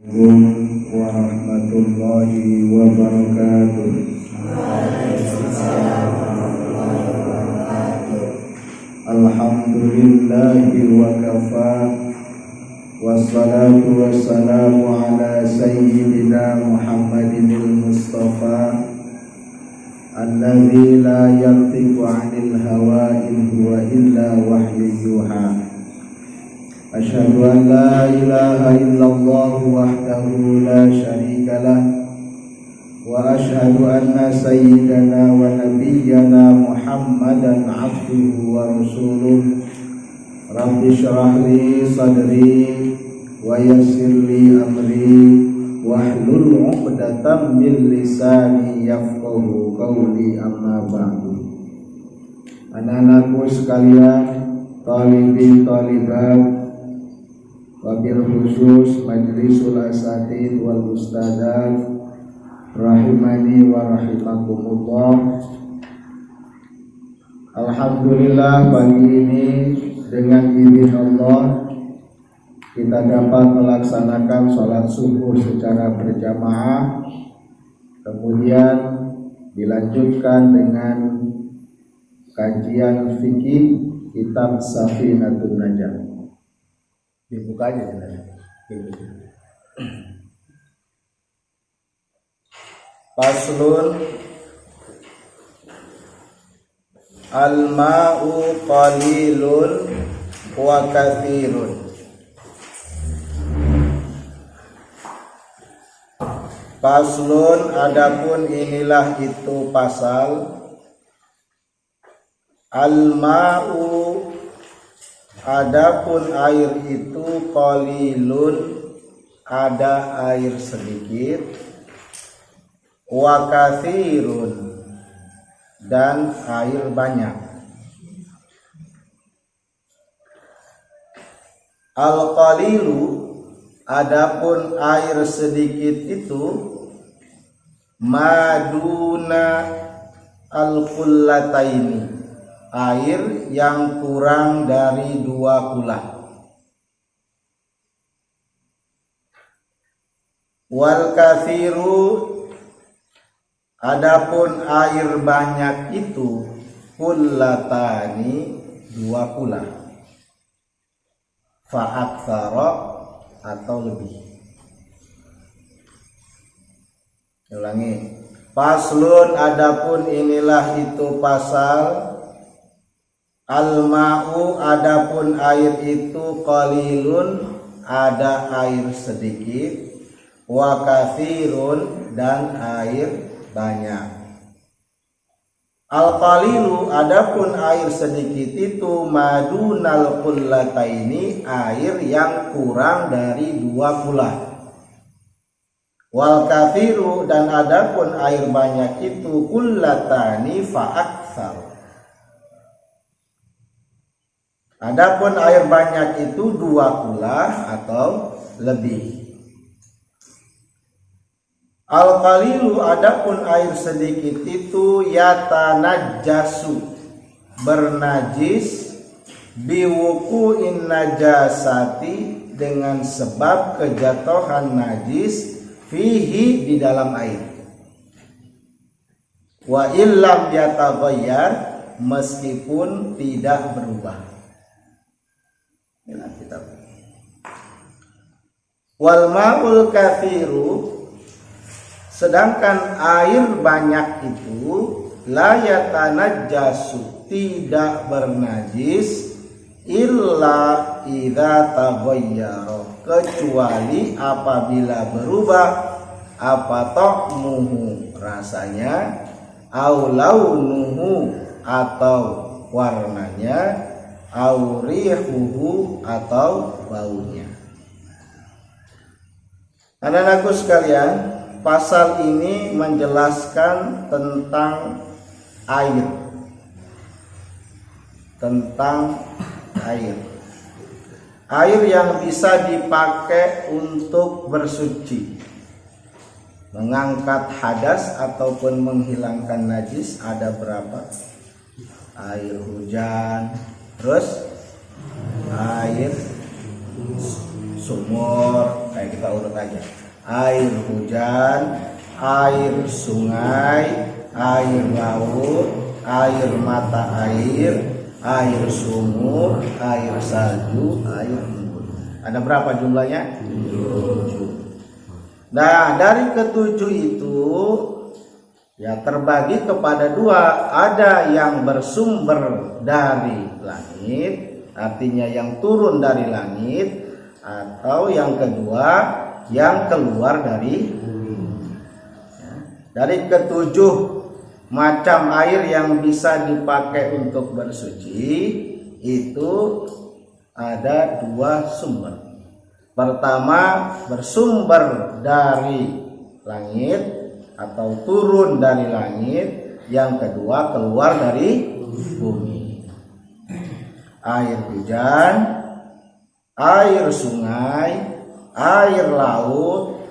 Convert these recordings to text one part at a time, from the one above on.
Assalamualaikum warahmatullahi wabarakatuh. Alhamdulillahi wa kafa, wassalatu wassalamu ala sayyidina Muhammadinil Mustafa alladzi la yantiqu 'anil hawa in huwa illa wahyun yuha. Asyhadu an la ilaha illallah wahdahu la syarika lah, wa asyhadu anna sayyidana wa nabiyyana Muhammadan abduhu wa rasuluh. Rabbi syrah li sadri wa yassir li amri wahlul 'uqdatam min lisani yafqahu qawli, amma ba'du. Anak-anakku sekalian, talibin talibat, wabil khusus majlisul asatid wal ustadzat rahimani wa rahimakumullah. Alhamdulillah, pagi ini dengan izin Allah kita dapat melaksanakan sholat subuh secara berjamaah, kemudian dilanjutkan dengan kajian fikih kitab Safinatun Najah. Dibuka aja Faslun al-ma'u qalilun wa kathirun. Faslun, adapun inilah itu pasal. Al-ma'u, adapun air itu qalilun, ada air sedikit, wa katsirun, dan air banyak. Al-qalilu, adapun air sedikit itu maduna al-qullataini, air yang kurang dari 2 kula. Wal kathiru, adapun air banyak itu kullatani, 2 kula. Fa'aktsara, atau lebih. Ulangi. Faslun, adapun inilah itu pasal. Al-ma'u, adapun air itu qalilun, ada air sedikit, wa katsirun, dan air banyak. Al-qalilu, adapun air sedikit itu madunal qullataini, air yang kurang dari 2 kula. Wal kathiru, dan adapun air banyak itu kullatani fa'aktsar. Adapun air banyak itu 2 kula atau lebih. Al-qalilu, adapun air sedikit itu yatanajjasu, bernajis, biwuqu'in najasati, dengan sebab kejatuhan najis, fihi, di dalam air. Wa illam yataghayyar, meskipun tidak berubah. Inilah kitab. Wal ma'ul kathiru, sedangkan air banyak itu la yatanajjasu, tidak bernajis, illa idza taghayyara, kecuali apabila berubah, apa ta'muhu, rasanya, au launuhu, atau warnanya, au rihuhu, atau baunya. Anak-anakku sekalian, pasal ini menjelaskan tentang air. Tentang air. Air yang bisa dipakai untuk bersuci, mengangkat hadas ataupun menghilangkan najis. Ada berapa? Air hujan, terus air sumur, kita urut aja. Air hujan, air sungai, air laut, air mata air, air sumur, air salju, air embun. Ada berapa jumlahnya? 7. Nah, dari ketujuh itu ya terbagi kepada dua. Ada yang bersumber dari langit, artinya yang turun dari langit, atau yang kedua yang keluar dari bumi. Ya, dari ketujuh macam air yang bisa dipakai untuk bersuci itu ada dua sumber. Pertama, bersumber dari langit atau turun dari langit. Yang kedua, keluar dari bumi. Air hujan, air sungai, air laut.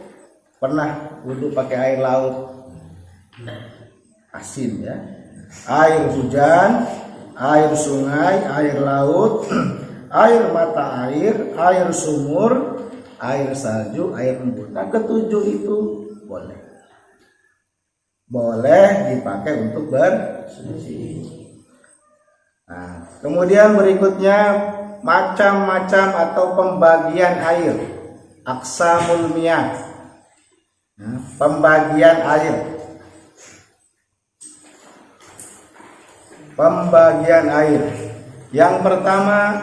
Pernah wudhu pakai air laut? Asin ya. Air hujan, air sungai, air laut, air mata air, air sumur, air salju, air embun. Nah, ketujuh itu boleh dipakai untuk bersuci. Nah, kemudian berikutnya macam-macam atau pembagian air. Aqsamul miyah. Nah, pembagian air. Pembagian air. Yang pertama,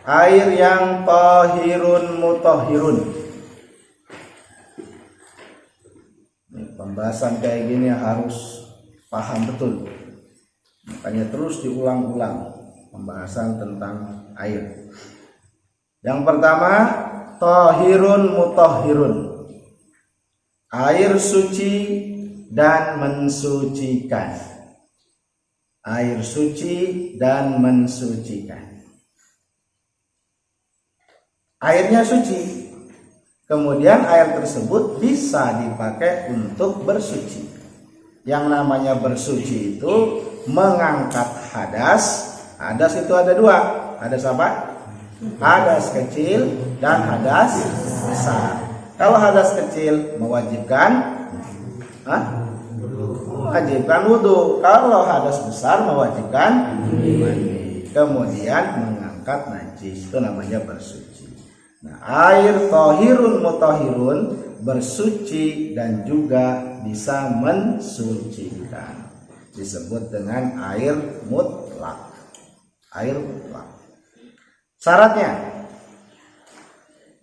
air yang tahirun mutahhirun. Pembahasan kayak gini harus paham betul. Makanya terus diulang-ulang pembahasan tentang air. Yang pertama, tahirun mutahhirun. Air suci dan mensucikan. Air suci dan mensucikan. Airnya suci, kemudian air tersebut bisa dipakai untuk bersuci. Yang namanya bersuci itu mengangkat hadas. Hadas itu ada dua. Hadas apa? Hadas kecil dan hadas besar. Kalau hadas kecil mewajibkan wudhu. Kalau hadas besar mewajibkan mandi. Kemudian mengangkat najis, itu namanya bersuci. Nah, air tahirun mutahhirun, bersuci dan juga bisa mensucikan, disebut dengan air mutlak. Air mutlak.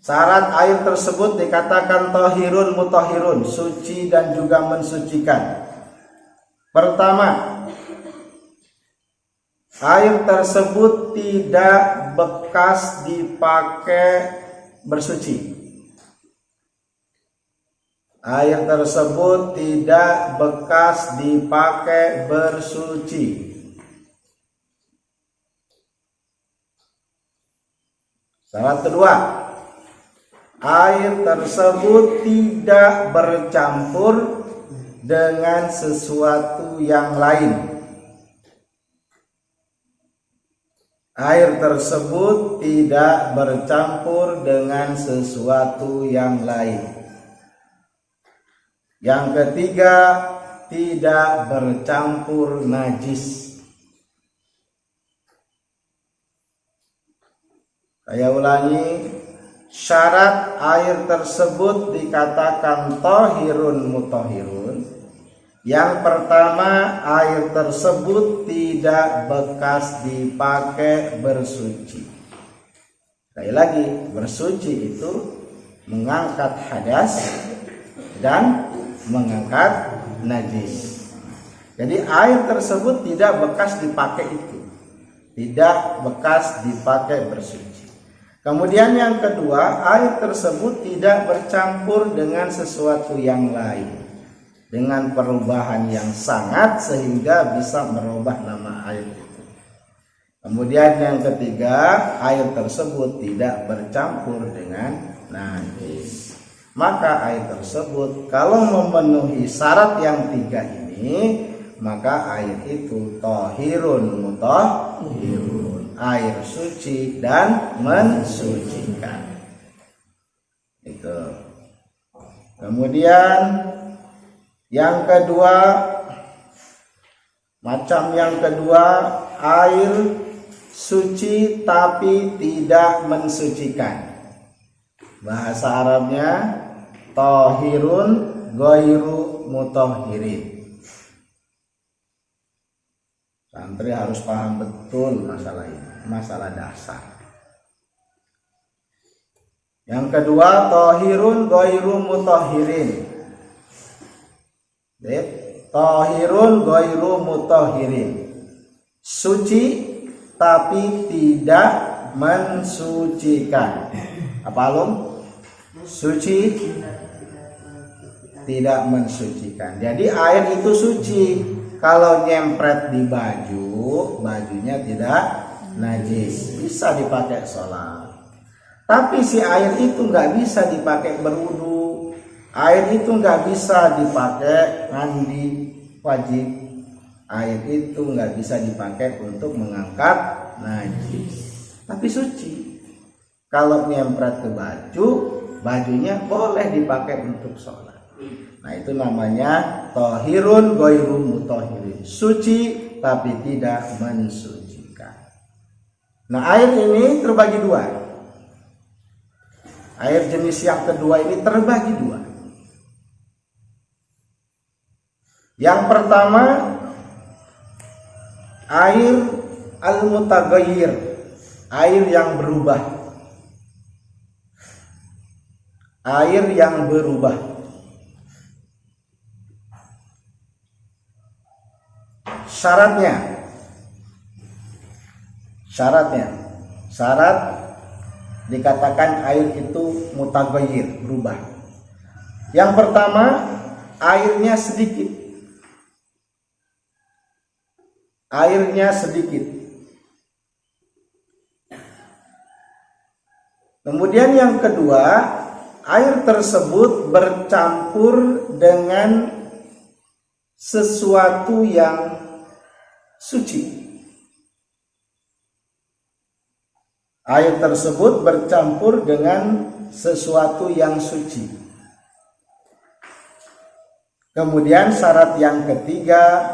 Syarat air tersebut dikatakan tahirun mutahhirun, suci dan juga mensucikan. Pertama, air tersebut tidak bekas dipakai bersuci. Air tersebut tidak bekas dipakai bersuci. Syarat kedua, air tersebut tidak bercampur dengan sesuatu yang lain. Air tersebut tidak bercampur dengan sesuatu yang lain. Yang ketiga, tidak bercampur najis. Saya ulangi, syarat air tersebut dikatakan tahirun mutahhirun. Yang pertama, air tersebut tidak bekas dipakai bersuci. Sekali lagi, bersuci itu mengangkat hadas dan mengangkat najis. Jadi air tersebut tidak bekas dipakai itu, tidak bekas dipakai bersuci. Kemudian yang kedua, air tersebut tidak bercampur dengan sesuatu yang lain, dengan perubahan yang sangat sehingga bisa merubah nama air itu. Kemudian yang ketiga, air tersebut tidak bercampur dengan najis. Maka air tersebut kalau memenuhi syarat yang tiga ini, maka air itu tahirun mutahhirun, air suci dan mensucikan. Kemudian yang kedua, macam yang kedua, air suci tapi tidak mensucikan. Bahasa Arabnya tohirun ghairu mutahhirin. Santri harus paham betul masalah ini, masalah dasar. Yang kedua, tohirun ghairu mutahhirin. Tohirun ghairu mutahhirin. Suci tapi tidak mensucikan. Apa Alum? Suci tidak mensucikan. Jadi air itu suci. Kalau nyempret di baju, bajunya tidak najis, bisa dipakai sholat. Tapi si air itu nggak bisa dipakai berwudu. Air itu nggak bisa dipakai mandi wajib. Air itu nggak bisa dipakai untuk mengangkat najis. Tapi suci. Kalau nyempret ke baju, bajunya boleh dipakai untuk sholat. Nah itu namanya tohirun ghairu mutahhirin. Suci tapi tidak mensucikan. Nah air ini terbagi dua. Air jenis yang kedua ini terbagi dua. Yang pertama, air al-mutaghayyir, air yang berubah. Air yang berubah. Syarat dikatakan air itu mutaghayyir, berubah. Yang pertama, airnya sedikit. Kemudian yang kedua, air tersebut bercampur dengan sesuatu yang suci. Air tersebut bercampur dengan sesuatu yang suci. Kemudian syarat yang ketiga,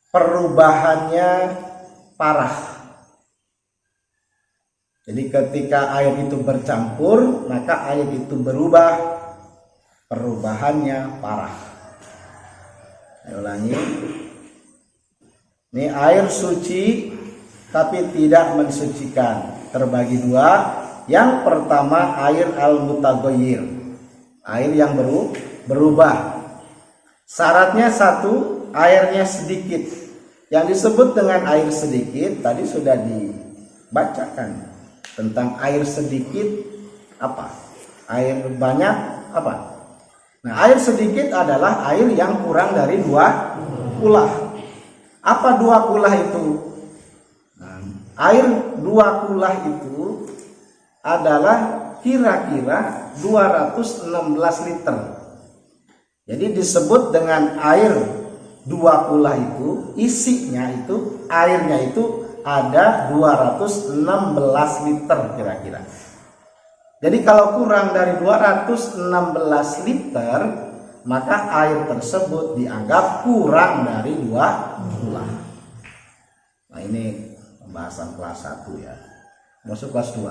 perubahannya parah. Jadi ketika air itu bercampur, maka air itu berubah, perubahannya parah. Saya ulangi. Ini air suci tapi tidak mensucikan. Terbagi dua. Yang pertama air al-mutaghayyir, air yang berubah. Syaratnya satu, airnya sedikit. Yang disebut dengan air sedikit tadi sudah dibacakan. Tentang air sedikit apa? Air banyak apa? Nah, air sedikit adalah air yang kurang dari 2 kulah. Apa 2 kulah itu? Nah, air 2 kulah itu adalah kira-kira 216 liter. Jadi disebut dengan air 2 kulah itu, isinya itu, airnya itu ada 216 liter kira-kira. Jadi kalau kurang dari 216 liter, maka air tersebut dianggap kurang dari 2 kulah. Nah ini pembahasan kelas 1 ya. Masuk kelas 2.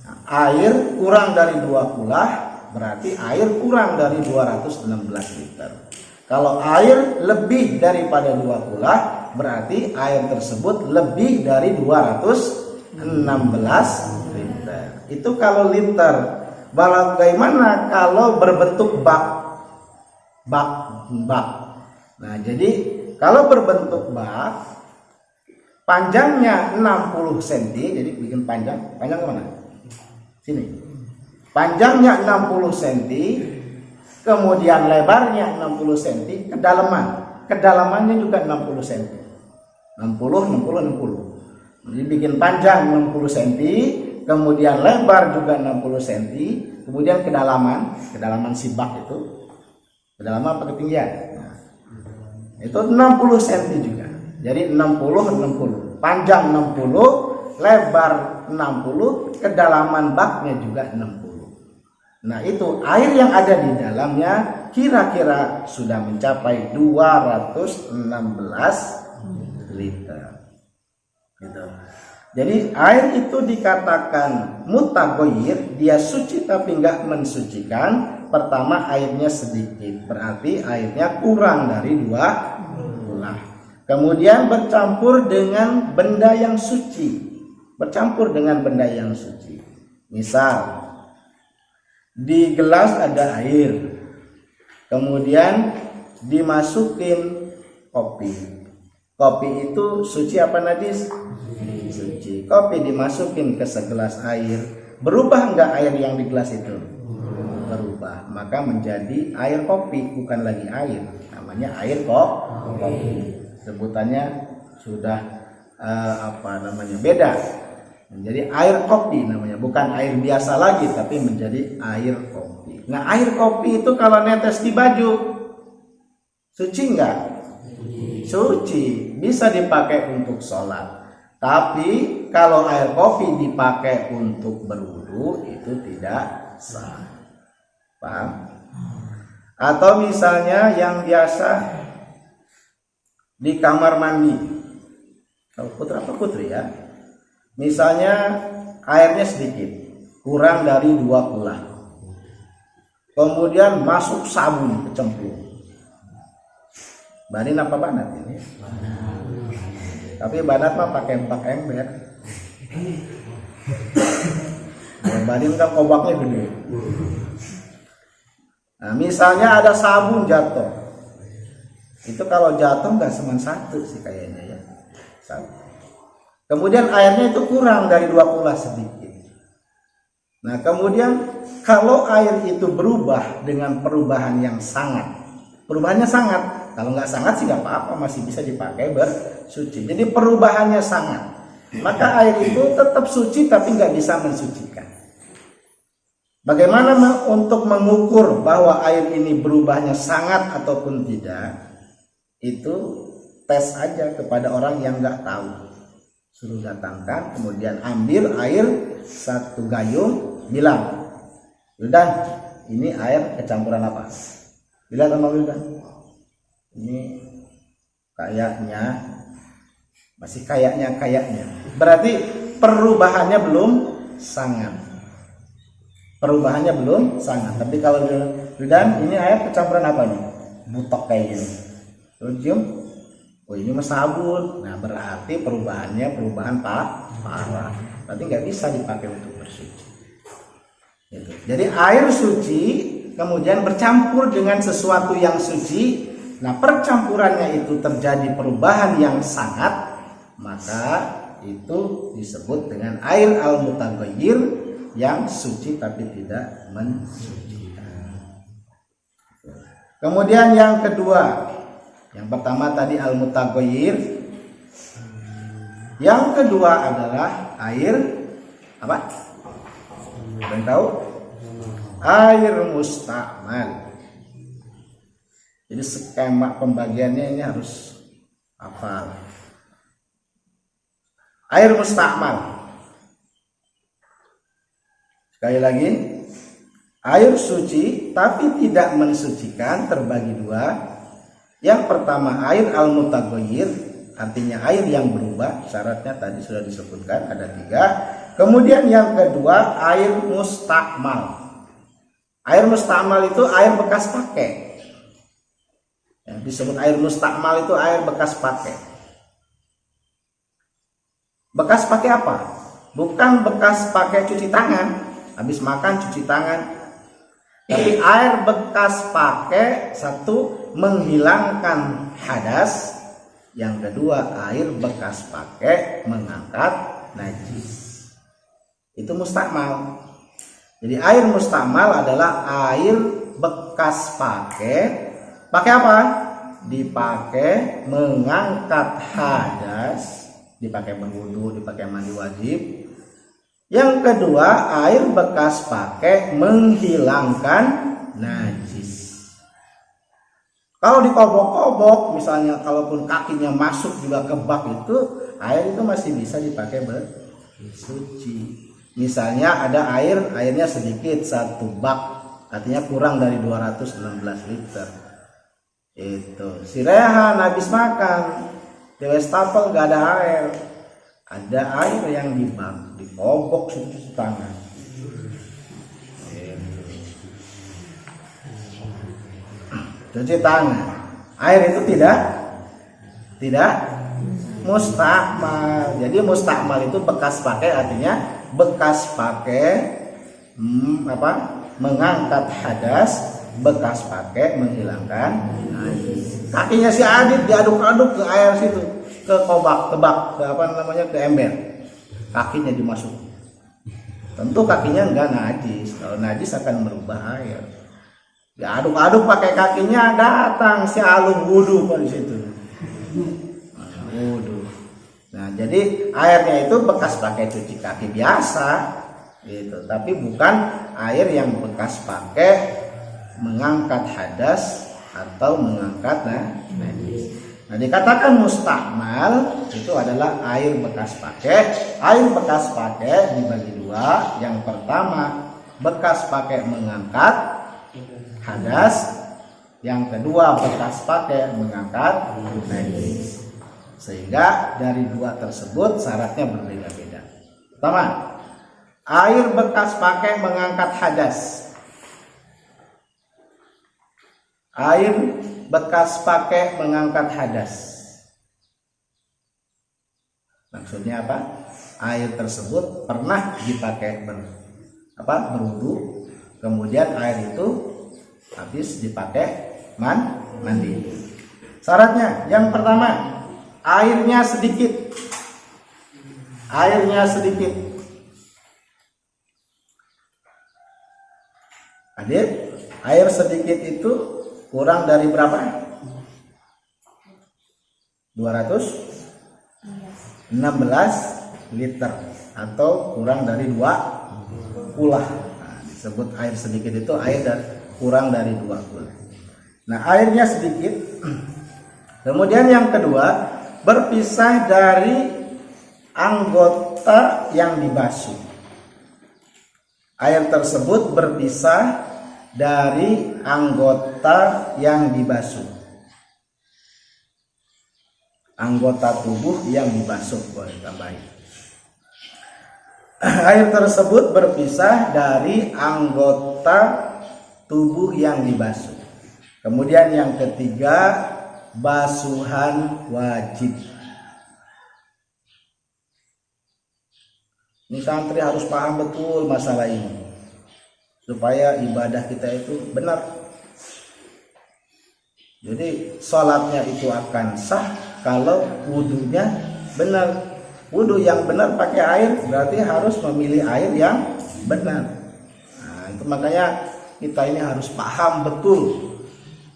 Nah, air kurang dari 2 kulah berarti air kurang dari 216 liter. Kalau air lebih daripada 2 kulah berarti air tersebut lebih dari 216 liter. Itu kalau liter. Bagaimana kalau berbentuk bak? Nah, jadi kalau berbentuk bak, panjangnya 60 cm, jadi bikin panjang kemana? Sini. Panjangnya 60 cm, kemudian lebarnya 60 cm, kedalamannya juga 60 cm. 60. Jadi bikin panjang 60 cm, kemudian lebar juga 60 cm, kemudian kedalaman si bak itu, kedalaman apa ketinggian? Nah, itu 60 cm juga. Jadi 60, panjang 60, lebar 60, kedalaman baknya juga 60. Nah itu air yang ada di dalamnya kira-kira sudah mencapai 216 liter. Gitu. Jadi air itu dikatakan mutaghayyir, dia suci tapi nggak mensucikan. Pertama airnya sedikit, berarti airnya kurang dari 2 kulah. Kemudian bercampur dengan benda yang suci, bercampur dengan benda yang suci. Misal di gelas ada air, kemudian dimasukin kopi. Kopi itu suci apa najis? Suci. Kopi dimasukin ke segelas air, berubah enggak air yang di gelas itu? Berubah, maka menjadi air kopi, bukan lagi air, namanya air kopi. Sebutannya sudah beda, menjadi air kopi namanya, bukan air biasa lagi, tapi menjadi air kopi. Nah air kopi itu kalau netes di baju suci enggak? Suci, bisa dipakai untuk sholat. Tapi kalau air kopi dipakai untuk berwudu itu tidak sah. Paham? Atau misalnya yang biasa di kamar mandi, kalau putra atau putri ya, misalnya airnya sedikit, kurang dari 2 kulah, kemudian masuk sabun kecemplung. Banin apa banat ini? Tapi banat mah pakai 4 ember. Banin kan kobaknya gede. Nah, misalnya ada sabun jatuh, itu kalau jatuh nggak cuma 1 sih kayaknya ya, 1. Kemudian airnya itu kurang dari 2 kulah sedikit. Nah kemudian kalau air itu berubah dengan perubahan yang sangat, perubahannya sangat, kalau nggak sangat sih nggak apa-apa, masih bisa dipakai bersuci. Jadi perubahannya sangat, maka air itu tetap suci tapi nggak bisa mensucikan. Bagaimana untuk mengukur bahwa air ini berubahnya sangat ataupun tidak? Itu tes aja kepada orang yang nggak tahu. Suruh datangkan, kemudian ambil air 1 gayung, bilang, Wildan, ini air kecampuran apa? Bilang sama Wildan, ini kayaknya, masih kayaknya. Berarti perubahannya belum sangat. Perubahannya belum sangat. Tapi kalau Wildan, ini air kecampuran apa nih? Butok kayak gini. Terus cium, oh ini mah sabun. Nah berarti perubahannya perubahan parah. Berarti nggak bisa dipakai untuk bersuci. Gitu. Jadi air suci kemudian bercampur dengan sesuatu yang suci. Nah percampurannya itu terjadi perubahan yang sangat, maka itu disebut dengan air al-mutaghayyir, yang suci tapi tidak mensucikan. Kemudian yang kedua, yang pertama tadi al-mutaghayyir, yang kedua adalah air apa? Kalian tahu? Air mustakmal. Jadi skema pembagiannya ini harus hafal. Air mustakmal. Sekali lagi, air suci tapi tidak mensucikan terbagi 2. Yang pertama air al-mutaghayyir, artinya air yang berubah, syaratnya tadi sudah disebutkan ada 3. Kemudian yang kedua air mustakmal. Air mustakmal itu air bekas pakai. Yang disebut air mustakmal itu air bekas pakai. Bekas pakai apa? Bukan bekas pakai cuci tangan. Habis makan cuci tangan, tapi air bekas pakai, 1 menghilangkan hadas, yang kedua air bekas pakai mengangkat najis. Itu mustakmal. Jadi air mustakmal adalah air bekas pakai apa? Dipakai mengangkat hadas, dipakai berwudu, dipakai mandi wajib. Yang kedua air bekas pakai menghilangkan najis. Kalau dikobok-kobok misalnya, kalaupun kakinya masuk juga ke bak itu, air itu masih bisa dipakai bersuci. Misalnya ada airnya sedikit, 1 bak artinya kurang dari 216 liter. Itu si Rehan habis makan di wastafel gak ada air, ada air yang di bak, dikobok cuci tangan. Cuci tangan. Air itu tidak mustakmal. Jadi mustakmal itu bekas pakai, artinya bekas pakai mengangkat hadas, bekas pakai menghilangkan najis. Kakinya si Adit diaduk-aduk ke air situ, ke kobak, ke ember. Kakinya dimasuk. Tentu kakinya enggak najis. Kalau najis akan merubah air. Diaduk-aduk pakai kakinya, datang si alum wudu di situ. Wudu. Nah, jadi airnya itu bekas pakai cuci kaki biasa gitu, tapi bukan air yang bekas pakai mengangkat hadas atau mengangkat najis. Nah, dikatakan mustakmal itu adalah air bekas pakai. Air bekas pakai dibagi dua. Yang pertama bekas pakai mengangkat hadas, yang kedua bekas pakai mengangkat najis. Sehingga dari dua tersebut syaratnya berbeda-beda. Pertama, air bekas pakai mengangkat hadas. Air bekas pakai mengangkat hadas. Maksudnya apa? Air tersebut pernah dipakai berwudu, kemudian air itu habis dipakai mandi. Syaratnya yang pertama, airnya sedikit. Adit, air sedikit itu kurang dari berapa? 216 liter atau kurang dari 2 kulah. Nah, disebut air sedikit itu air kurang dari 2 kulah. Nah, airnya sedikit. Kemudian yang kedua, berpisah dari anggota yang dibasuh. Air tersebut berpisah dari anggota yang dibasuh. Anggota tubuh yang dibasuh, boleh tambahin. Air tersebut berpisah dari anggota tubuh yang dibasuh. Kemudian yang ketiga, basuhan wajib. Ini santri harus paham betul masalah ini supaya ibadah kita itu benar. Jadi sholatnya itu akan sah kalau wudunya benar. Wudu yang benar pakai air berarti harus memilih air yang benar. Nah, itu makanya kita ini harus paham betul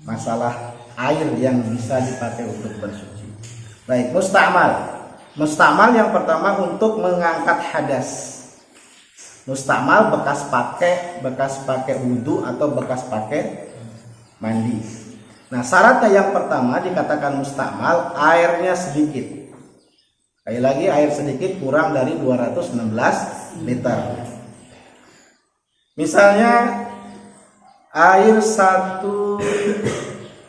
masalah air yang bisa dipakai untuk bersuci. Baik, mustakmal. Mustakmal yang pertama untuk mengangkat hadas. Mustakmal bekas pakai wudu atau bekas pakai mandi. Nah, syaratnya yang pertama dikatakan mustakmal, airnya sedikit. Sekali lagi, air sedikit kurang dari 216 liter. Misalnya air 1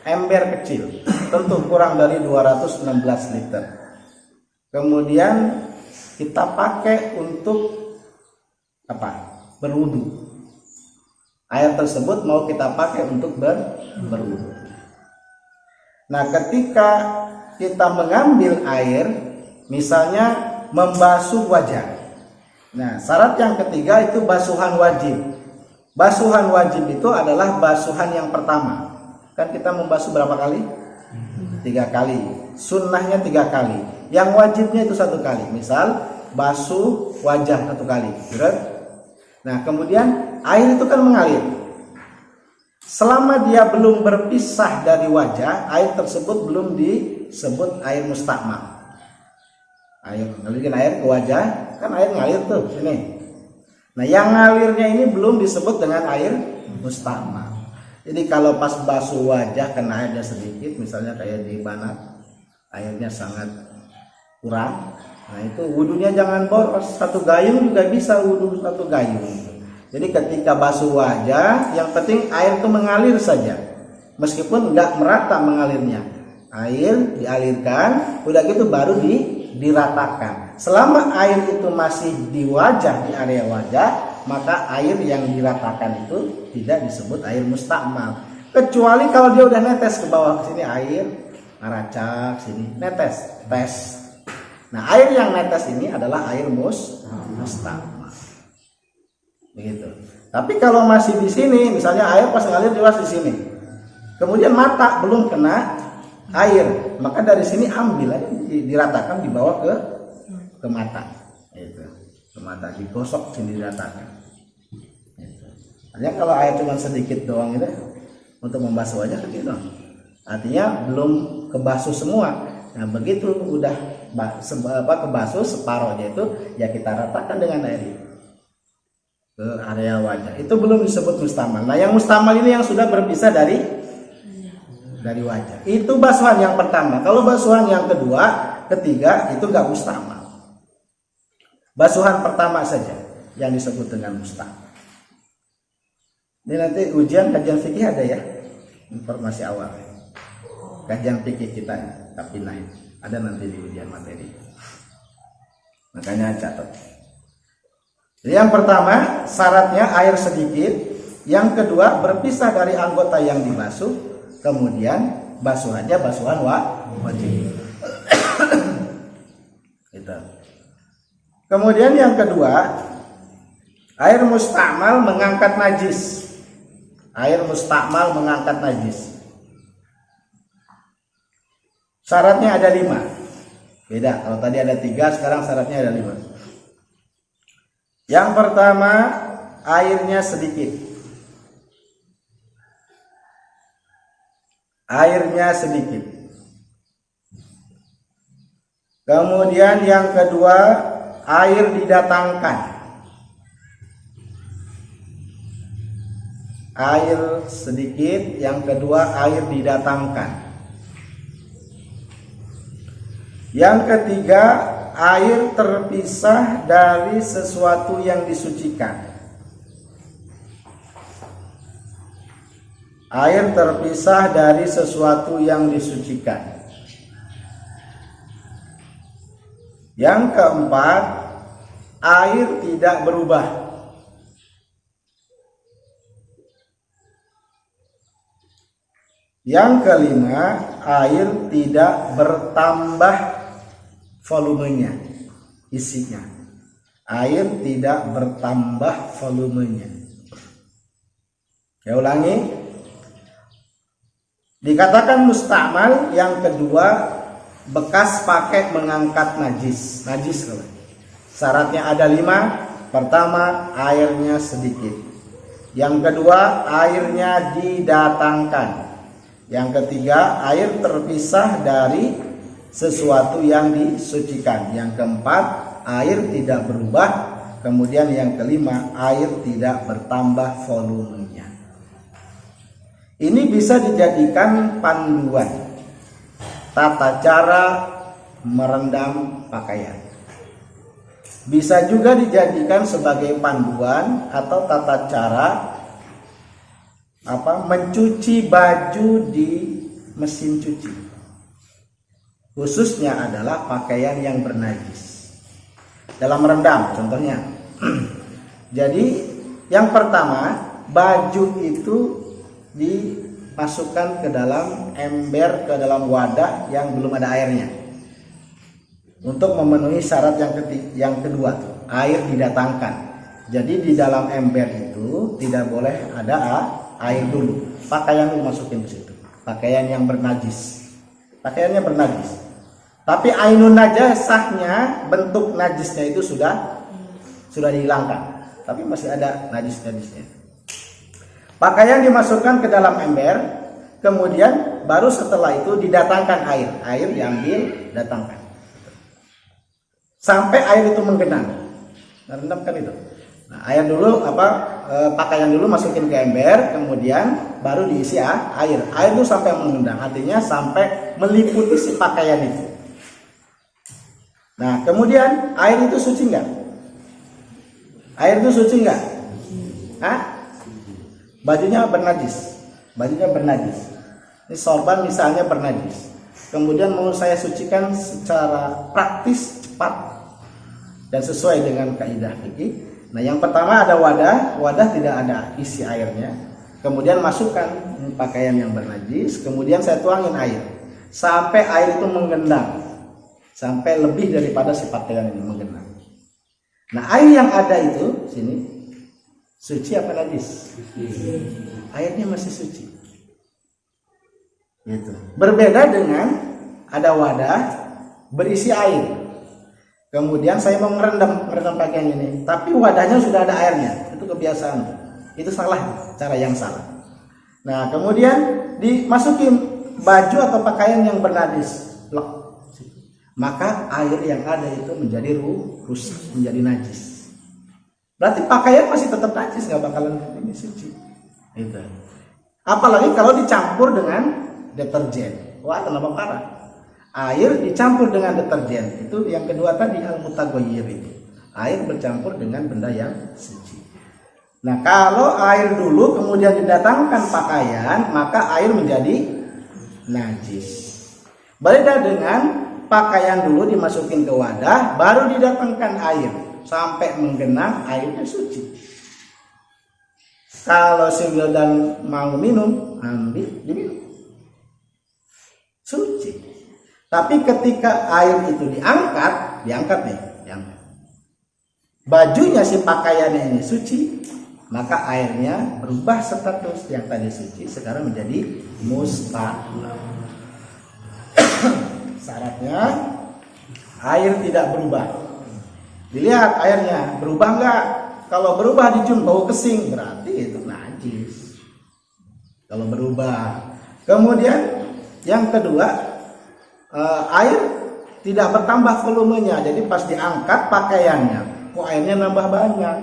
ember kecil, tentu kurang dari 216 liter. Kemudian kita pakai untuk berwudu. Air tersebut mau kita pakai untuk berwudu. Nah, ketika kita mengambil air, misalnya membasuh wajah. Nah, syarat yang ketiga itu basuhan wajib. Basuhan wajib itu adalah basuhan yang pertama. Kan kita membasuh berapa kali? 3 kali. Sunnahnya 3 kali. Yang wajibnya itu 1 kali. Misal basuh wajah 1 kali. Nah, kemudian air itu kan mengalir. Selama dia belum berpisah dari wajah, air tersebut belum disebut air mustakmal. Ngalirin air ke wajah, kan air ngalir tuh sini. Nah, yang ngalirnya ini belum disebut dengan air mustakmal. Jadi kalau pas basuh wajah kena airnya sedikit, misalnya kayak di Banat, airnya sangat kurang. Nah, itu wudunya jangan boros. 1 gayung juga bisa wudu 1 gayung. Jadi ketika basuh wajah, yang penting air itu mengalir saja, meskipun nggak merata mengalirnya. Air dialirkan, udah gitu baru diratakan. Selama air itu masih di wajah, di area wajah, maka air yang diratakan itu tidak disebut air mustakmal. Kecuali kalau dia udah netes ke bawah ke sini, air ngeracak sini, netes, tes. Nah, air yang netes ini adalah air mustakmal. Begitu. Tapi kalau masih di sini, misalnya air pas ngalir jelas di sini, kemudian mata belum kena air, maka dari sini ambil aja, diratakan, dibawa ke mata, itu ke mata, digosok sini diratakan. Itu. Hanya kalau air cuma sedikit doang itu untuk membasuh wajah gitu, artinya belum kebasuh semua. Nah begitu udah kebasuh separohnya itu, ya kita ratakan dengan air ke area wajah. Itu belum disebut mustamal. Nah, yang mustamal ini yang sudah berpisah dari wajah. Itu basuhan yang pertama. Kalau basuhan yang kedua, ketiga itu enggak mustamal. Basuhan pertama saja yang disebut dengan mustamal. Ini nanti ujian kajian fikih ada ya, informasi awal. Kajian fikih kita tapi lain ada nanti di ujian materi. Makanya catat. Yang pertama syaratnya air sedikit, yang kedua berpisah dari anggota yang dibasuh, kemudian basuhannya basuhan wajib. Gitu. Kemudian yang kedua, air mustakmal mengangkat najis. Air mustakmal mengangkat najis. Syaratnya ada 5. Beda, kalau tadi ada 3, sekarang syaratnya ada 5. Yang pertama, airnya sedikit. Airnya sedikit. Kemudian yang kedua, air didatangkan. Air sedikit, yang kedua air didatangkan. Yang ketiga, air terpisah dari sesuatu yang disucikan. Air terpisah dari sesuatu yang disucikan. Yang keempat, air tidak berubah. Yang kelima, air tidak bertambah volumenya, isinya. Air tidak bertambah volumenya. Saya ulangi. Dikatakan mustakmal yang kedua, bekas pakai mengangkat najis. Najis kalau. Syaratnya ada 5. Pertama, airnya sedikit. Yang kedua, airnya didatangkan. Yang ketiga, air terpisah dari sesuatu yang disucikan. Yang keempat, air tidak berubah. Kemudian yang kelima, air tidak bertambah volumenya. Ini bisa dijadikan panduan tata cara merendam pakaian. Bisa juga dijadikan sebagai panduan atau tata cara mencuci baju di mesin cuci. Khususnya adalah pakaian yang bernajis. Dalam merendam contohnya. Jadi yang pertama, baju itu dimasukkan ke dalam ember, ke dalam wadah yang belum ada airnya. Untuk memenuhi syarat yang kedua, air didatangkan. Jadi di dalam ember itu tidak boleh ada air dulu. Pakaian dimasukin ke situ. Pakaian yang bernajis. Pakaiannya bernajis. Tapi ainun najasahnya, bentuk najisnya itu sudah dihilangkan. Tapi masih ada najis-najisnya. Pakaian dimasukkan ke dalam ember, kemudian baru setelah itu didatangkan air. Air diambil, datangkan. Sampai air itu menggenang. Nah, rendamkan itu. Nah, air dulu pakaian dulu masukin ke ember, kemudian baru diisi air. Air itu sampai menggenang, artinya sampai meliputi si pakaian itu. Nah, kemudian air itu suci enggak? Air itu suci enggak? Hah? Bajunya bernajis. Bajunya bernajis. Ini sorban misalnya bernajis. Kemudian mau saya sucikan secara praktis, cepat, dan sesuai dengan kaidah fikih. Nah, yang pertama ada wadah. Wadah tidak ada isi airnya. Kemudian masukkan pakaian yang bernajis. Kemudian saya tuangin air. Sampai air itu menggenang. Sampai lebih daripada si pakaian ini menggenang. Nah, air yang ada itu, sini, suci apa najis? Airnya masih suci. Gitu. Berbeda dengan ada wadah berisi air. Kemudian saya mau merendam pakaian ini, tapi wadahnya sudah ada airnya. Itu kebiasaan. Itu salah, cara yang salah. Nah, kemudian dimasukin baju atau pakaian yang bernajis. Maka air yang ada itu menjadi rusak, menjadi najis. Berarti pakaian masih tetap najis, nggak bakalan ini suci. Itu. Apalagi kalau dicampur dengan deterjen. Wah, kenapa parah? Air dicampur dengan deterjen. Itu yang kedua tadi, al-mutaghayyir itu. Air bercampur dengan benda yang suci. Nah, kalau air dulu kemudian didatangkan pakaian, maka air menjadi najis. Berbeda dengan pakaian dulu dimasukin ke wadah, baru didatangkan air sampai menggenang, airnya suci. Kalau si Wildan mau minum, ambil, diminum, suci. Tapi ketika air itu diangkat nih. Bajunya si pakaiannya ini suci, maka airnya berubah status, yang tadi suci sekarang menjadi mustahmal. Syaratnya air tidak berubah. Dilihat airnya berubah enggak? Kalau berubah dicium bau kesing, berarti itu najis. Kalau berubah. Kemudian yang kedua, air tidak bertambah volumenya. Jadi pas diangkat pakaiannya, kok airnya nambah banyak.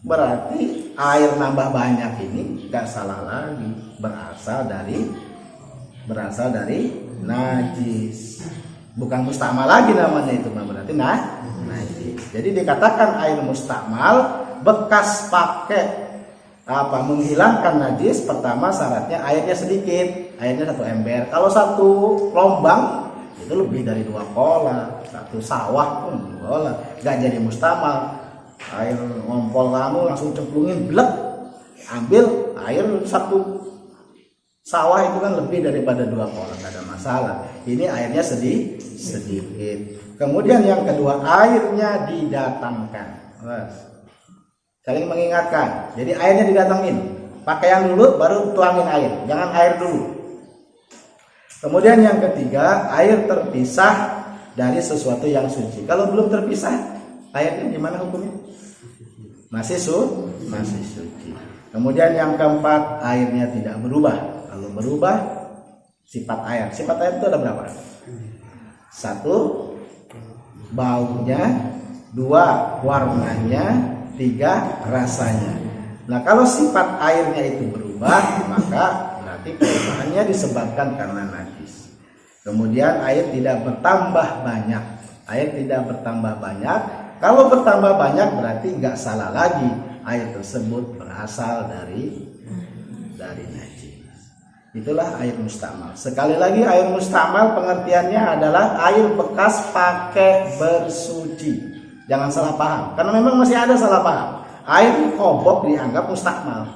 Berarti air nambah banyak ini gak salah lagi, berasal dari najis. Bukan mustakmal lagi namanya itu, berarti najis. Jadi dikatakan air mustakmal, bekas pakai menghilangkan najis. Pertama syaratnya airnya sedikit, airnya 1 ember. Kalau 1 lombang itu lebih dari 2 kola, 1 sawah pun 2 kola, gak jadi mustakmal. Air ngompol kamu langsung cemplungin blek, ambil air 1 sawah itu kan lebih daripada 2 kola, gak ada masalah. Ini airnya sedikit. Kemudian yang kedua, airnya didatangkan. Saling mengingatkan. Jadi airnya didatangin. Pakaian dulu, baru tuangin air. Jangan air dulu. Kemudian yang ketiga, air terpisah dari sesuatu yang suci. Kalau belum terpisah, airnya gimana hukumnya? Masih suci. Kemudian yang keempat, airnya tidak berubah. Kalau berubah, sifat air. Sifat air itu ada berapa? 1, baunya. 2, warnanya. 3, rasanya. Nah, kalau sifat airnya itu berubah, maka berarti perubahannya disebabkan karena najis. Kemudian air tidak bertambah banyak. Kalau bertambah banyak berarti nggak salah lagi, air tersebut berasal dari najis. Itulah air mustakmal. Sekali lagi, air mustakmal pengertiannya adalah air bekas pakai bersuci. Jangan salah paham, karena memang masih ada salah paham. Air kobok dianggap mustakmal,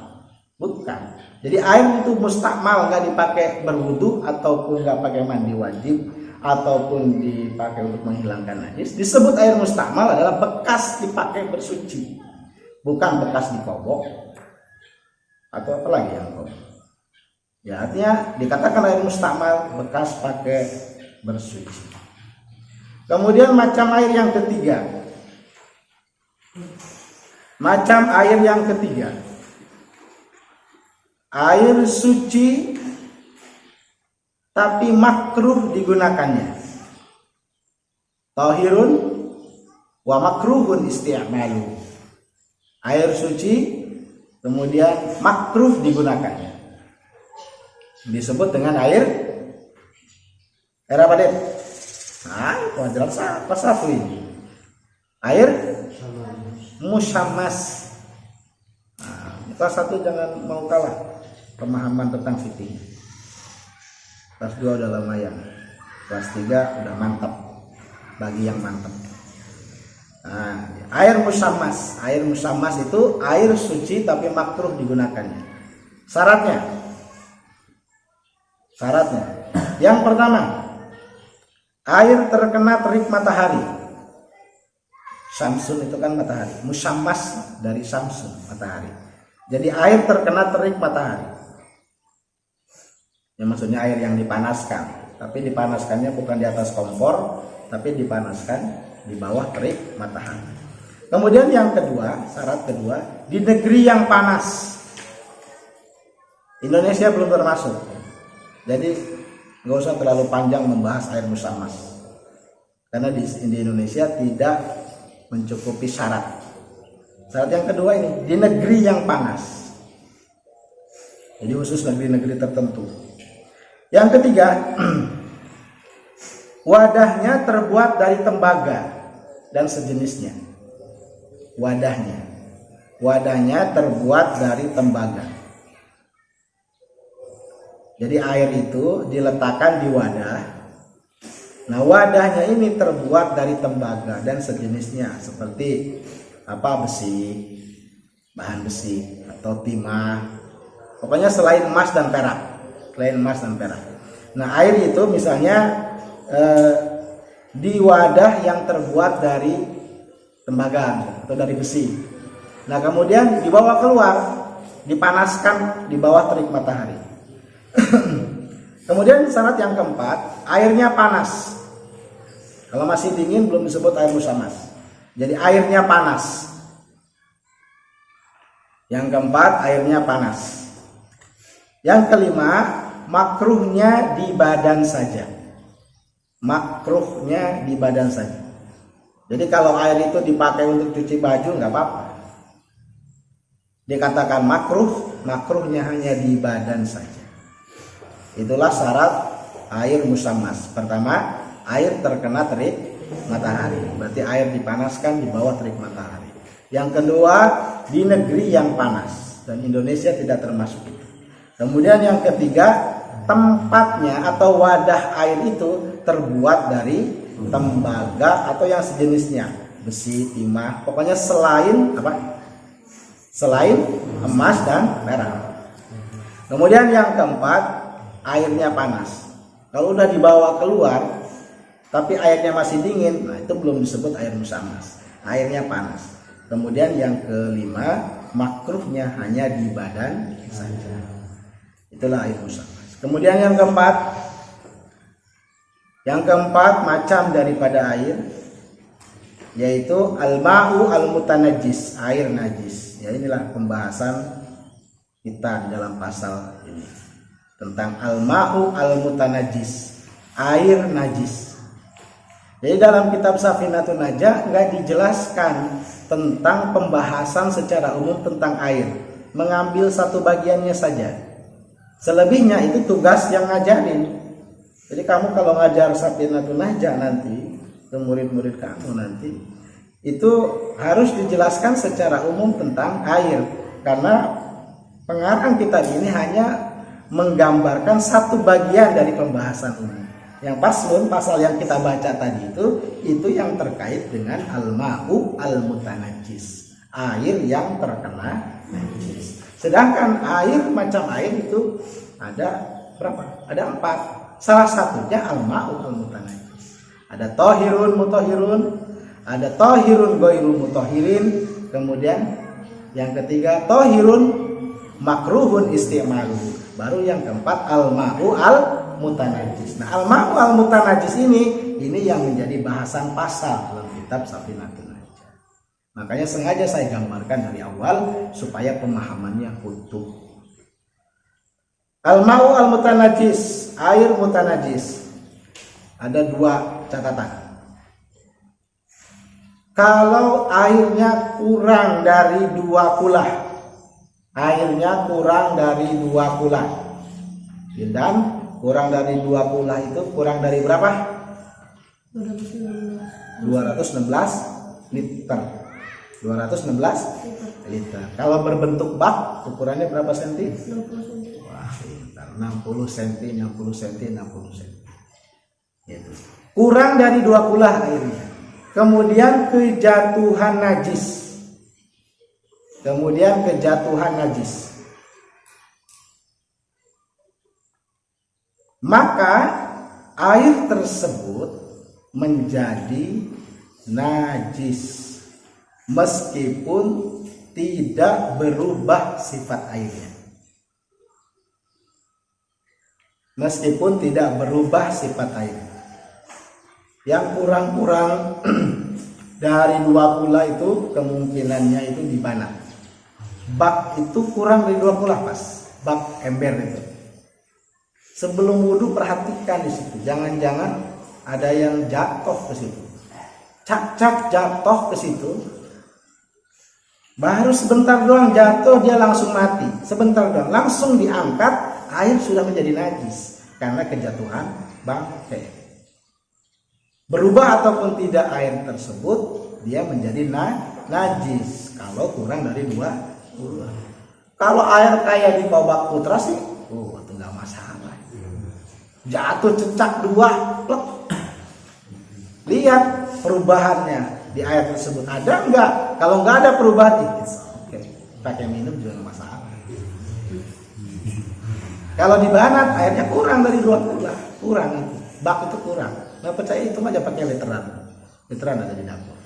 bukan. Jadi air itu mustakmal, nggak dipakai berwudu ataupun nggak pakai mandi wajib ataupun dipakai untuk menghilangkan najis. Disebut air mustakmal adalah bekas dipakai bersuci, bukan bekas dikobok atau apa lagi yang kobok. Ya, artinya dikatakan air mustakmal bekas pakai bersuci. Kemudian macam air yang ketiga. Air suci tapi makruh digunakannya. Tahirun wa makruhun isti'malu. Air suci kemudian makruh digunakannya. Disebut dengan air apa deh? Pelajaran apa satu ini? Air musyammas. Kelas 1 jangan mau kalah pemahaman tentang fikih. Kelas 2 udah lumayan. Kelas 3 udah mantap bagi yang mantap. Nah, air musammas. Air musammas itu air suci tapi makruh digunakannya. Syaratnya. Yang pertama, air terkena terik matahari. Samsun itu kan matahari. Musammas dari samsun, matahari. Jadi air terkena terik matahari. Ya maksudnya air yang dipanaskan. Tapi dipanaskannya bukan di atas kompor, tapi dipanaskan di bawah terik matahari. Kemudian yang kedua, syarat kedua, di negeri yang panas. Indonesia belum termasuk. Jadi nggak usah terlalu panjang membahas air musammas. Karena di Indonesia tidak mencukupi syarat. Syarat yang kedua ini, di negeri yang panas. Jadi khusus negeri-negeri tertentu. Yang ketiga, wadahnya terbuat dari tembaga dan sejenisnya. Wadahnya terbuat dari tembaga. Jadi air itu diletakkan di wadah. Nah, wadahnya ini terbuat dari tembaga dan sejenisnya, seperti besi, bahan besi atau timah. Pokoknya selain emas dan perak. Nah, air itu misalnya di wadah yang terbuat dari tembaga atau dari besi. Nah, kemudian dibawa keluar, dipanaskan di bawah terik matahari. Kemudian syarat yang keempat, airnya panas. Kalau masih dingin belum disebut air musammas. Jadi airnya panas. Yang keempat, airnya panas. Yang kelima, makruhnya di badan saja. Jadi kalau air itu dipakai untuk cuci baju nggak apa-apa. Dikatakan makruhnya hanya di badan saja. Itulah syarat air musammas. Pertama, air terkena terik matahari. Berarti air dipanaskan di bawah terik matahari. Yang kedua, di negeri yang panas. Dan Indonesia tidak termasuk itu. Kemudian yang ketiga, tempatnya atau wadah air itu terbuat dari tembaga atau yang sejenisnya, besi, timah, pokoknya selain emas dan perak. Kemudian yang keempat, airnya panas. Kalau udah dibawa keluar tapi airnya masih dingin, nah itu belum disebut air musammas. Airnya panas. Kemudian yang kelima, makruhnya hanya di badan saja. Itulah air musammas. Kemudian yang keempat macam daripada air, yaitu al-ma'u al-mutanajjis, air najis. Ya, inilah pembahasan kita di dalam pasal ini tentang al-ma'u al-mutanajjis, air najis. Jadi dalam kitab Safinatun Najah nggak dijelaskan tentang pembahasan secara umum tentang air, mengambil satu bagiannya saja. Selebihnya itu tugas yang ngajarin. Jadi kamu kalau ngajar Safinatun Najah nanti ke murid-murid kamu nanti, itu harus dijelaskan secara umum tentang air, karena pengarang kitab ini hanya menggambarkan satu bagian dari pembahasan umum. Yang pasal yang kita baca tadi itu yang terkait dengan al-ma'u al-mutanajjis, air yang terkena najis. Sedangkan air, macam air itu ada berapa? Ada 4. Salah satunya al-ma'u al-mutanajjis. Ada tohirun, mutohirun, ada tohirun goiru mutohirin, kemudian yang ketiga tohirun makruhun istimalu. Baru yang keempat al-ma'u al-mutanajjis. Nah, al-ma'u al-mutanajjis ini yang menjadi bahasan pasal dalam kitab Safinatun Najah. Makanya sengaja saya gambarkan dari awal supaya pemahamannya utuh. Al-ma'u al-mutanajjis, air mutanajjis. Ada 2 catatan. Kalau airnya kurang dari 2 kulah, dan kurang dari 2 kulah itu kurang dari berapa? 216 liter. 216 liter. Kalau berbentuk bak, ukurannya berapa senti? 60 cm. Wah, pintar. 60 cm, 60 cm, 60 cm. Gitu. Kurang dari 2 kula airnya. Kemudian kejatuhan najis. Maka air tersebut menjadi najis meskipun tidak berubah sifat airnya. Yang kurang-kurang dari 2 kula itu kemungkinannya itu di mana? Bak itu kurang dari 2 kula pas. Bak ember itu. Sebelum wudhu perhatikan di situ. Jangan-jangan ada yang jatuh ke situ. Cak-cak jatuh ke situ. Baru sebentar doang jatuh dia langsung mati. Sebentar doang langsung diangkat, air sudah menjadi najis karena kejatuhan bangkai. Berubah ataupun tidak air tersebut, dia menjadi najis kalau kurang dari 2 kula. Kalau air kayak di bawah putra sih, itu nggak masalah. Jatuh cecak 2, plek. Lihat perubahannya di air tersebut ada enggak? Kalau enggak ada perubahan, oke, pakai minum juga enggak masalah. Kalau di banat airnya kurang dari 2 kula, kurang itu, bak itu kurang. Nggak percaya itu aja pakai literan ada di dapur.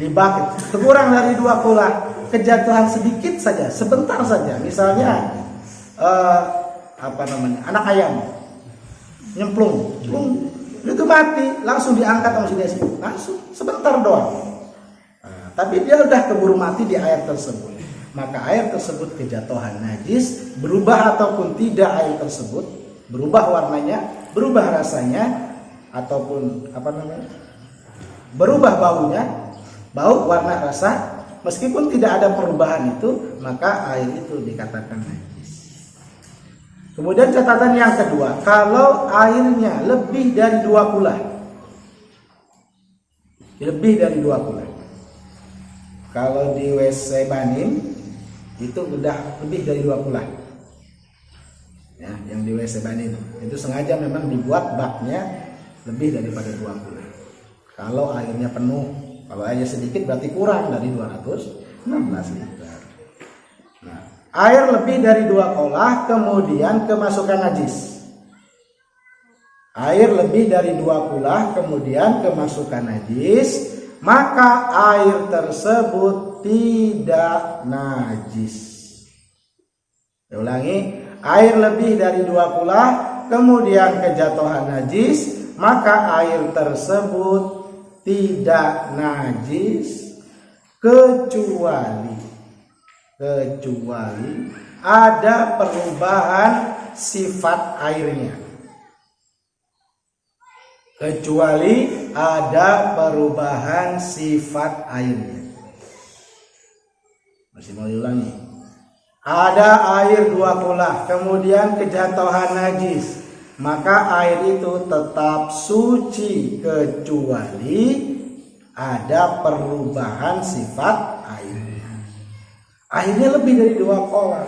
Di bak itu kurang dari 2 kula, kejatuhan sedikit saja, sebentar saja. Misalnya anak ayam nyemplung, itu mati, langsung diangkat langsung diisi, langsung sebentar doang. Tapi dia udah keburu mati di air tersebut. Maka air tersebut kejatuhan najis, berubah ataupun tidak air tersebut, berubah warnanya, berubah rasanya, ataupun berubah baunya, bau, warna, rasa, meskipun tidak ada perubahan itu, maka air itu dikatakan najis. Kemudian catatan yang kedua, kalau airnya lebih dari 2 kula. Kalau di WC Banim itu udah lebih dari 2 kula. Ya, yang di WC Banim itu sengaja memang dibuat baknya lebih daripada 2 kula. Kalau airnya penuh, kalau airnya sedikit berarti kurang dari 216 liter. Nah, air lebih dari 2 kolah kemudian kemasukan najis. Air lebih dari 2 kulah kemudian kemasukan najis, maka air tersebut tidak najis. Saya ulangi, air lebih dari 2 kulah kemudian kejatuhan najis, maka air tersebut tidak najis kecuali ada perubahan sifat airnya. Masih mau diulangi. Ada air 2 kula, kemudian kejatuhan najis, maka air itu tetap suci kecuali ada perubahan sifat airnya. Airnya lebih dari 2 kolah,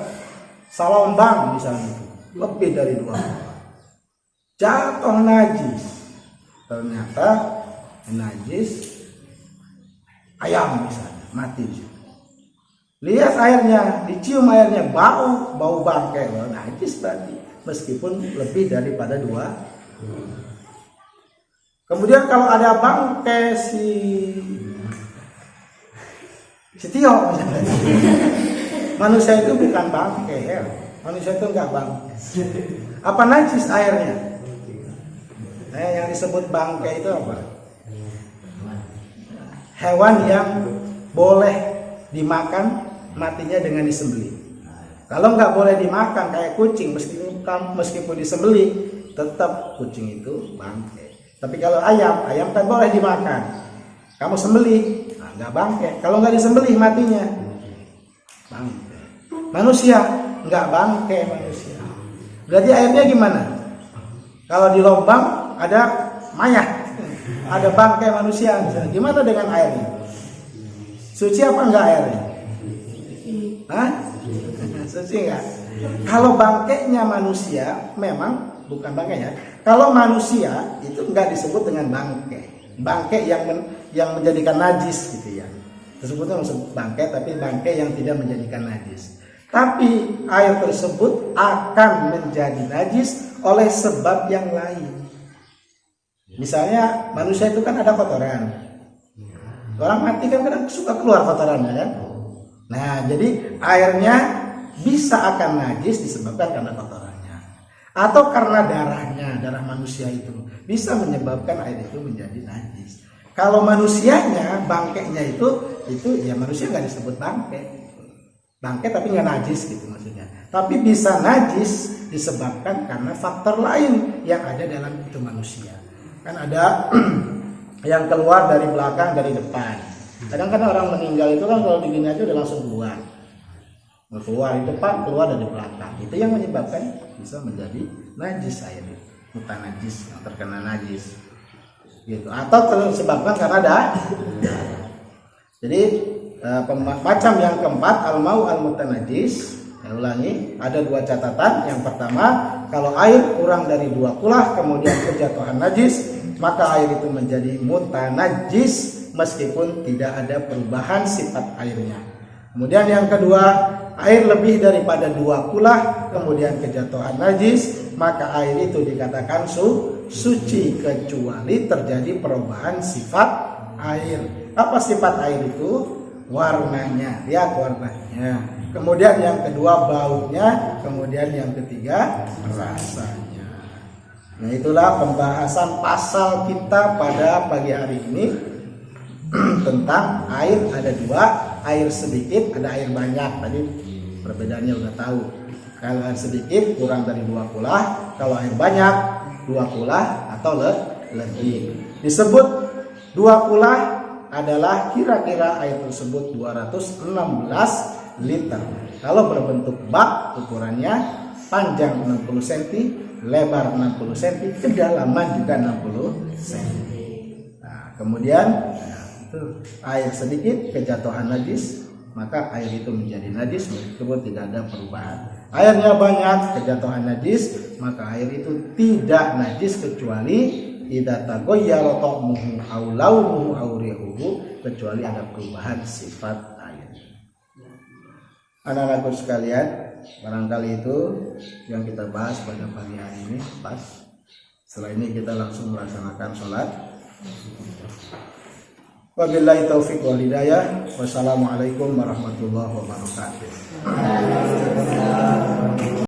salombang misalnya, lebih dari 2 kolah, jatuh najis, ternyata najis ayam misalnya, mati. Lihat airnya, dicium airnya, bau bangkai, najis berarti, meskipun lebih daripada 2. Kemudian kalau ada bangkai si Tio misalnya. Manusia itu bukan bangkai ya. Manusia itu enggak bangkai. Apa najis airnya? Yang disebut bangkai itu apa? Hewan yang boleh dimakan matinya dengan disembelih. Kalau nggak boleh dimakan kayak kucing, meskipun disembelih tetap kucing itu bangkai. Tapi kalau ayam kan boleh dimakan. Kamu sembelih, nggak bangkai. Kalau nggak disembelih matinya bangkai. Manusia nggak bangkai manusia. Berarti airnya gimana? Kalau di lubang ada mayat, ada bangkai manusia misalnya. Gimana dengan airnya? Suci apa enggak airnya? Hah? Suci enggak? Kalau bangkainya manusia, memang bukan bangkai ya. Kalau manusia itu enggak disebut dengan bangkai. Bangkai yang menjadikan najis gitu ya. Tersebutnya disebut bangkai, tapi bangkai yang tidak menjadikan najis. Tapi air tersebut akan menjadi najis oleh sebab yang lain. Misalnya manusia itu kan ada kotoran. Orang mati kan kadang suka keluar kotorannya kan. Nah, jadi airnya bisa akan najis disebabkan karena kotorannya. Atau karena darahnya, darah manusia itu bisa menyebabkan air itu menjadi najis. Kalau manusianya, bangkainya itu ya manusia nggak disebut bangkai. Bangkai tapi nggak najis gitu maksudnya. Tapi bisa najis disebabkan karena faktor lain yang ada dalam itu manusia. Kan ada yang keluar dari belakang, dari depan. Kadang-kadang orang meninggal itu kan kalau digini aja udah langsung keluar. Keluar di depan, keluar dari belakang. Itu yang menyebabkan bisa menjadi najis air. Mutan najis, yang terkena najis. Gitu. Atau disebabkan karena ada. Jadi macam yang keempat, al-mau al-mutanajis. Saya ulangi, ada dua catatan. Yang pertama, kalau air kurang dari 2 kulah kemudian kejatuhan najis, maka air itu menjadi mutanajis meskipun tidak ada perubahan sifat airnya. Kemudian yang kedua, air lebih daripada 2 kulah kemudian kejatuhan najis, maka air itu dikatakan suci kecuali terjadi perubahan sifat air. Apa sifat air itu? Warnanya, lihat warnanya. Kemudian yang kedua baunya, kemudian yang ketiga rasanya. Nah, itulah pembahasan pasal kita pada pagi hari ini tentang air. Ada 2, air sedikit, ada air banyak. Tadi perbedaannya udah tahu. Kalau air sedikit kurang dari 2 kulah, kalau air banyak 2 kulah atau lebih. Disebut 2 kulah adalah kira-kira air tersebut 216 liter. Kalau berbentuk bak, ukurannya panjang 60 cm, lebar 60 cm, kedalaman juga 60 cm. Nah, kemudian itu air sedikit kejatuhan najis, maka air itu menjadi najis meskipun tidak ada perubahan. Airnya banyak kejatuhan najis, maka air itu tidak najis kecuali idza taghayyara ta'muhu aw launuhu aw rihuhu, kecuali ada perubahan sifat air. Anak-anakku sekalian, barangkali itu yang kita bahas pada pagi hari ini pas. Setelah ini kita langsung melaksanakan sholat. Wabillahi taufiq wal hidayah. Wassalamualaikum warahmatullahi wabarakatuh.